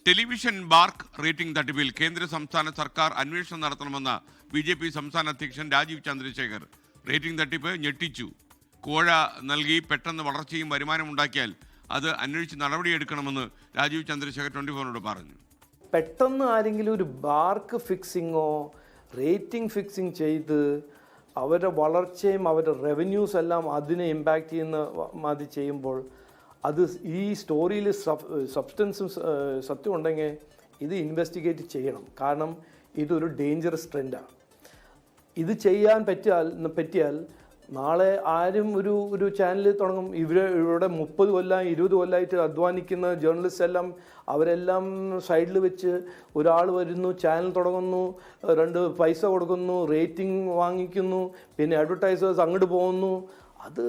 Television BARC rating തട്ടിപ്പിൽ കേന്ദ്ര സംസ്ഥാന സർക്കാർ അന്വേഷണം നടത്തണമെന്ന BJP സംസ്ഥാന അധ്യക്ഷൻ രാജീവ് ചന്ദ്രശേഖർ. റേറ്റിംഗ് തട്ടിപ്പ് ഞെട്ടിച്ചു. കോഴ നൽകി പെട്ടെന്ന് വളർച്ചയും വരുമാനം ഉണ്ടാക്കിയാൽ അത് അന്വേഷിച്ച് നടപടിയെടുക്കണമെന്ന് രാജീവ് ചന്ദ്രശേഖർ 24-നോട് പറഞ്ഞു. പെട്ടെന്ന് ആരെങ്കിലും ഒരു ബാർക്ക് ഫിക്സിങ്ങോ റേറ്റിംഗ് ഫിക്സിങ് ചെയ്ത് അവരുടെ വളർച്ചയും അവരുടെ റവന്യൂസ് എല്ലാം അതിനെ ഇമ്പാക്റ്റ് ചെയ്യുന്ന മാതിരി ചെയ്യുമ്പോൾ അത് ഈ സ്റ്റോറിയിൽ സബ്സ്റ്റൻസും സത്യം ഉണ്ടെങ്കിൽ ഇത് ഇൻവെസ്റ്റിഗേറ്റ് ചെയ്യണം. കാരണം ഇതൊരു ഡേഞ്ചറസ് ട്രെൻഡാണ്. ഇത് ചെയ്യാൻ പറ്റിയാൽ നാളെ ആരും ഒരു ചാനൽ തുടങ്ങും. ഇവിടെ 30 കൊല്ലം 20 കൊല്ലമായിട്ട് അധ്വാനിക്കുന്ന ജേർണലിസ്റ്റ് എല്ലാം അവരെല്ലാം സൈഡിൽ വെച്ച് ഒരാൾ വരുന്നു, ചാനൽ തുടങ്ങുന്നു, 2 പൈസ കൊടുക്കുന്നു, റേറ്റിംഗ് വാങ്ങിക്കുന്നു, പിന്നെ അഡ്വർടൈസേഴ്സ് അങ്ങോട്ട് പോകുന്നു. അത്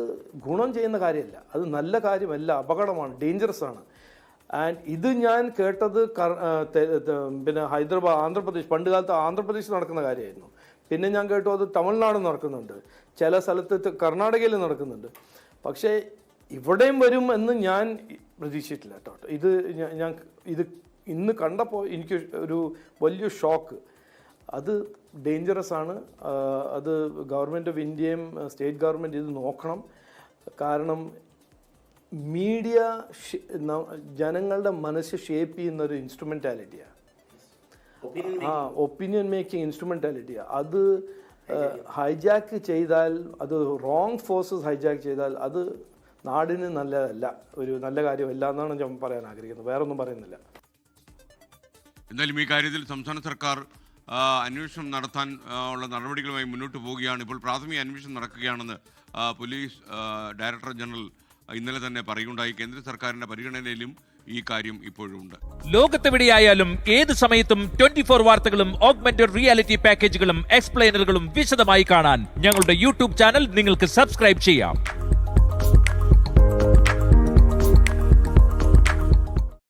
ഗുണം ചെയ്യുന്ന കാര്യമല്ല, അത് നല്ല കാര്യമല്ല, അപകടമാണ്, ഡേഞ്ചറസ് ആണ്. ആൻഡ് ഇത് ഞാൻ കേട്ടത് പിന്നെ ആന്ധ്രാപ്രദേശ്, പണ്ട് കാലത്ത് ആന്ധ്രാപ്രദേശ് നടക്കുന്ന കാര്യമായിരുന്നു. പിന്നെ ഞാൻ കേട്ടു അത് തമിഴ്നാട് നടക്കുന്നുണ്ട്, ചില സ്ഥലത്ത് കർണാടകയിൽ നടക്കുന്നുണ്ട്. പക്ഷേ ഇവിടെയും വരും എന്ന് ഞാൻ പ്രതീക്ഷിച്ചിട്ടില്ല കേട്ടോ. ഇത് ഇന്ന് കണ്ടപ്പോൾ എനിക്ക് ഒരു വലിയ ഷോക്ക്. അത് ഡേഞ്ചറസ് ആണ്. അത് ഗവൺമെൻറ് ഓഫ് ഇന്ത്യയും സ്റ്റേറ്റ് ഗവൺമെൻറ് ഇത് നോക്കണം. കാരണം മീഡിയ ജനങ്ങളുടെ മനസ്സ് ഷേപ്പ് ചെയ്യുന്നൊരു ഇൻസ്ട്രുമെൻറ്റാലിറ്റിയാണ്. Opinion making ഇൻസ്ട്രുമെൻറ്റാലിറ്റിയാണ്. അത് ഹൈജാക്ക് ചെയ്താൽ, അത് റോങ് ഫോഴ്സസ് ഹൈജാക്ക് ചെയ്താൽ അത് നാടിന് നല്ലതല്ല, ഒരു നല്ല കാര്യമല്ല എന്നാണ് ഞാൻ പറയാൻ ആഗ്രഹിക്കുന്നത്. വേറൊന്നും പറയുന്നില്ല. എന്തായാലും ഈ കാര്യത്തിൽ സംസ്ഥാന സർക്കാർ അന്വേഷണം നടത്താൻ ഉള്ള നടപടികളുമായി മുന്നോട്ട് പോവുകയാണ്. ഇപ്പോൾ പ്രാഥമിക അന്വേഷണം നടക്കുകയാണെന്ന് പോലീസ് ഡയറക്ടർ ജനറൽ ഇന്നലെ തന്നെ പറയുകയുണ്ടായി. കേന്ദ്ര സർക്കാരിന്റെ പരിഗണനയിലും ഈ കാര്യം ഇപ്പോഴും ഉണ്ട്. ലോകത്തെവിടെയായാലും ഏത് സമയത്തും 24 വാർത്തകളും ഓഗ്മെന്റഡ് റിയാലിറ്റി പാക്കേജുകളും എക്സ്പ്ലെയിനറുകളും വിശദമായി കാണാൻ ഞങ്ങളുടെ YouTube ചാനൽ നിങ്ങൾക്ക് സബ്സ്ക്രൈബ് ചെയ്യാം.